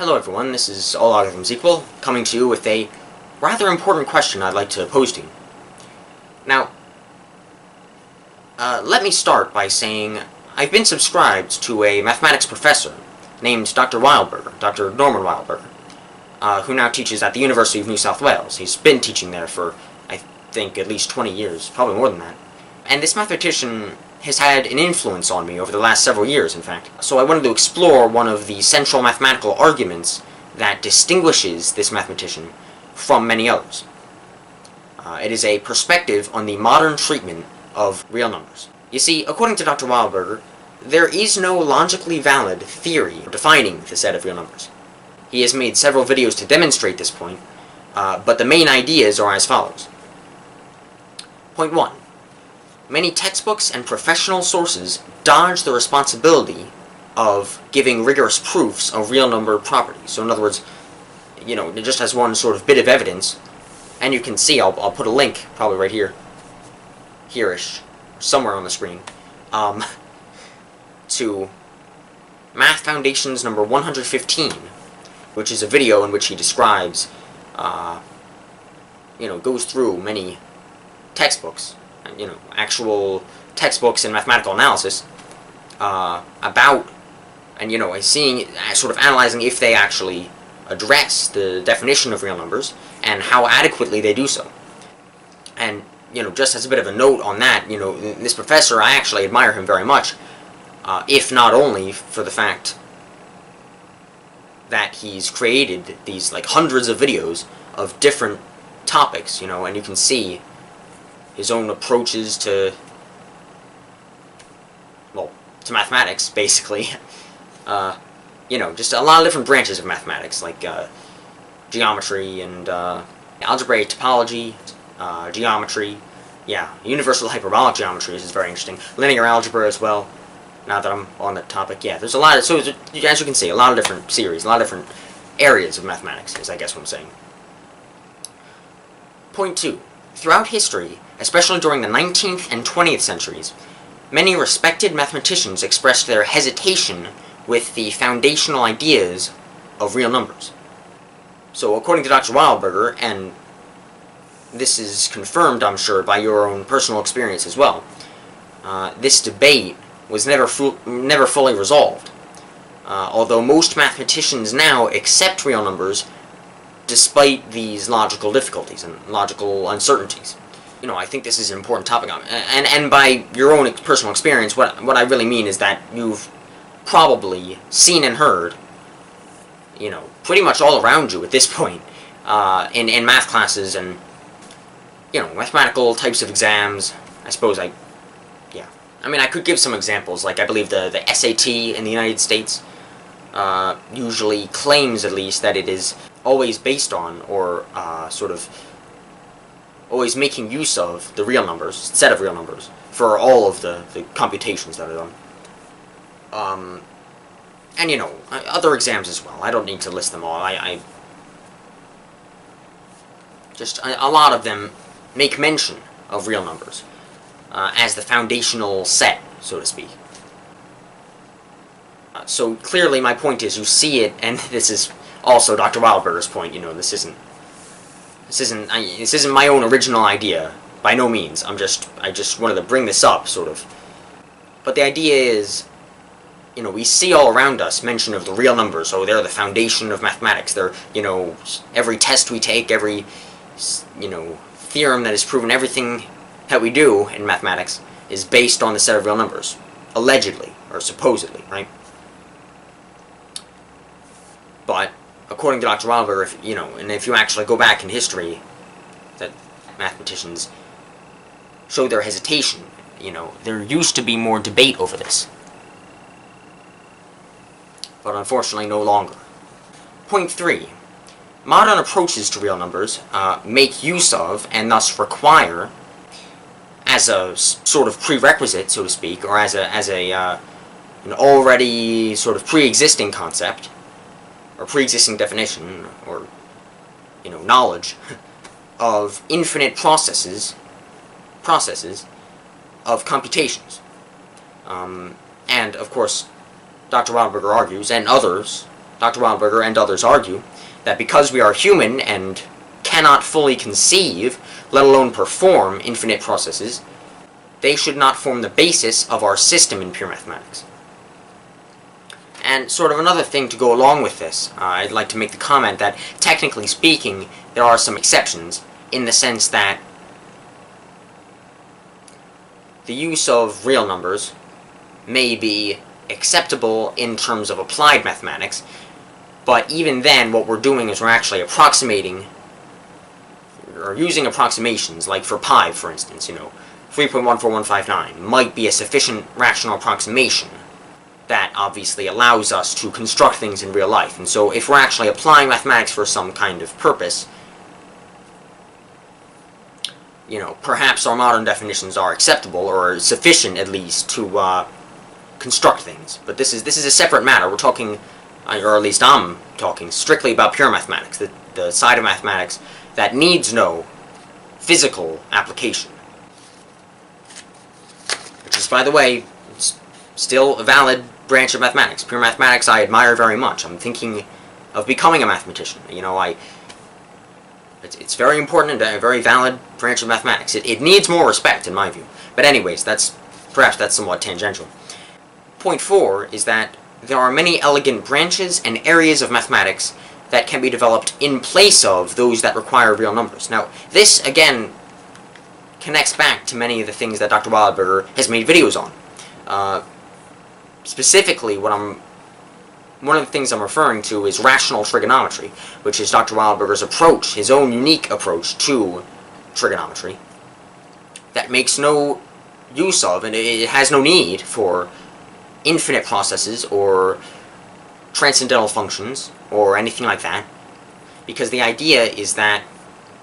Hello everyone, this is allLogarithmsEqual, coming to you with a rather important question I'd like to pose to you. Now, let me start by saying I've been subscribed to a mathematics professor named Dr. Wildberger, Dr. Norman Wildberger, who now teaches at the University of New South Wales. He's been teaching there for, I think, at least 20 years, probably more than that. And this mathematician has had an influence on me over the last several years, in fact. So I wanted to explore one of the central mathematical arguments that distinguishes this mathematician from many others. It is a perspective on the modern treatment of real numbers. You see, according to Dr. Wildberger, there is no logically valid theory defining the set of real numbers. He has made several videos to demonstrate this point, but the main ideas are as follows. Point 1. Many textbooks and professional sources dodge the responsibility of giving rigorous proofs of real number properties. So in other words, it just has one sort of bit of evidence, and you can see, I'll put a link, probably right here, here-ish, somewhere on the screen, to MathFoundations number 115, which is a video in which he describes, goes through many textbooks, actual textbooks in mathematical analysis, about, and seeing, sort of analyzing if they actually address the definition of real numbers, and how adequately they do so. And, just as a bit of a note on that, this professor, I actually admire him very much, if not only for the fact that he's created these, hundreds of videos of different topics, and you can see his own approaches to mathematics, basically. Just a lot of different branches of mathematics, like geometry and algebraic topology, geometry, universal hyperbolic geometry is very interesting, linear algebra as well, now that I'm on the topic. There's a lot of, so as you can see, a lot of different series, a lot of different areas of mathematics, is I guess what I'm saying. Point 2. Throughout history, especially during the 19th and 20th centuries, many respected mathematicians expressed their hesitation with the foundational ideas of real numbers. So according to Dr. Wildberger, and this is confirmed, I'm sure, by your own personal experience as well, this debate was never fully resolved. Although most mathematicians now accept real numbers despite these logical difficulties and logical uncertainties. I think this is an important topic, and by your own personal experience, what I really mean is that you've probably seen and heard, pretty much all around you at this point, in math classes and, mathematical types of exams. I suppose I could give some examples, like I believe the SAT in the United States usually claims, at least, that it is always based on, or always making use of the real numbers, set of real numbers, for all of the computations that are done. And, other exams as well. I don't need to list them all. Just a lot of them make mention of real numbers as the foundational set, so to speak. So clearly my point is, you see it, and this is also Dr. Wildberger's point, this isn't my own original idea, by no means. I just wanted to bring this up, sort of. But the idea is, we see all around us mention of the real numbers. So they're the foundation of mathematics. They're, every test we take, every, theorem that is proven, everything that we do in mathematics is based on the set of real numbers. Allegedly, or supposedly, right? But according to Dr. Wildberger, and if you actually go back in history, that mathematicians show their hesitation. There used to be more debate over this, but unfortunately no longer. Point 3. Modern approaches to real numbers make use of, and thus require, as a sort of prerequisite, so to speak, or as an already sort of pre-existing concept, or pre-existing definition, or, knowledge, of infinite processes of computations. And, of course, Dr. Wildberger argues, and others Dr. Wildberger and others argue that because we are human and cannot fully conceive, let alone perform, infinite processes, they should not form the basis of our system in pure mathematics. And sort of another thing to go along with this, I'd like to make the comment that, technically speaking, there are some exceptions, in the sense that the use of real numbers may be acceptable in terms of applied mathematics, but even then what we're doing is we're actually approximating, or using approximations, like for pi, for instance, 3.14159 might be a sufficient rational approximation that obviously allows us to construct things in real life. And so if we're actually applying mathematics for some kind of purpose, perhaps our modern definitions are acceptable, or sufficient at least, to construct things. But this is a separate matter. We're talking, or at least I'm talking, strictly about pure mathematics, the side of mathematics that needs no physical application. Which is, by the way, still a valid branch of mathematics. Pure mathematics I admire very much. I'm thinking of becoming a mathematician. It's very important and a very valid branch of mathematics. It needs more respect, in my view. But anyways, perhaps that's somewhat tangential. Point 4 is that there are many elegant branches and areas of mathematics that can be developed in place of those that require real numbers. Now, this, again, connects back to many of the things that Dr. Wildberger has made videos on. Specifically, one of the things I'm referring to is rational trigonometry, which is Dr. Wildberger's approach, his own unique approach to trigonometry, that makes no use of, and it has no need for, infinite processes or transcendental functions or anything like that, because the idea is that,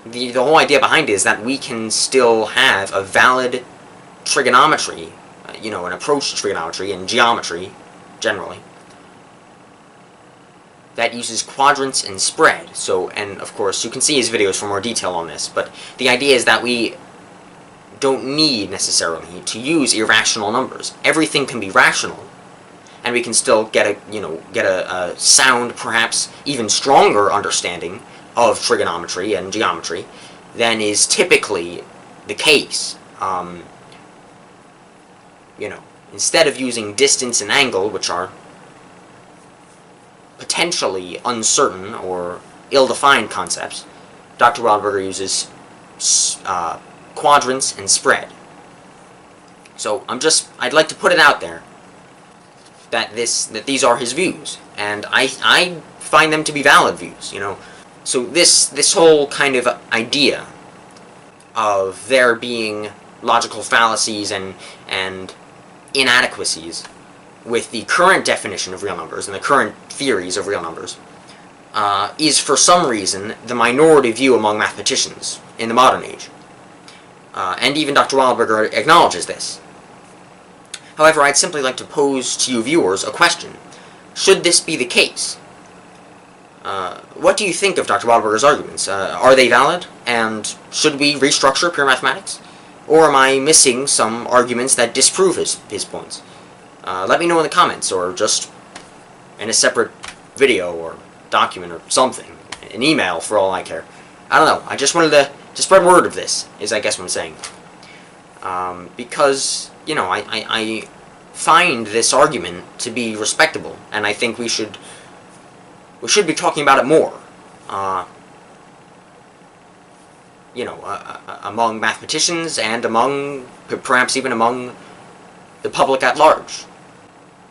the whole idea behind it is that we can still have a valid trigonometry, an approach to trigonometry and geometry, generally, that uses quadrants and spread. So, and of course, you can see his videos for more detail on this, but the idea is that we don't need, necessarily, to use irrational numbers. Everything can be rational, and we can still get a sound, perhaps even stronger understanding of trigonometry and geometry than is typically the case. Instead of using distance and angle, which are potentially uncertain or ill-defined concepts, Dr. Wildberger uses quadrants and spread. So I'd like to put it out there that these are his views, and I find them to be valid views. So this whole kind of idea of there being logical fallacies and inadequacies with the current definition of real numbers and the current theories of real numbers is for some reason the minority view among mathematicians in the modern age. And even Dr. Wildberger acknowledges this. However, I'd simply like to pose to you viewers a question. Should this be the case? What do you think of Dr. Wildberger's arguments? Are they valid? And should we restructure pure mathematics? Or am I missing some arguments that disprove his points? Let me know in the comments, or just in a separate video or document or something. An email, for all I care. I don't know. I just wanted to spread word of this, is I guess what I'm saying. Because, I find this argument to be respectable, and I think we should be talking about it more. Among mathematicians and perhaps even among the public at large.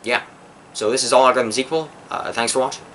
Yeah. So this is allLogarithmsEqual. Thanks for watching.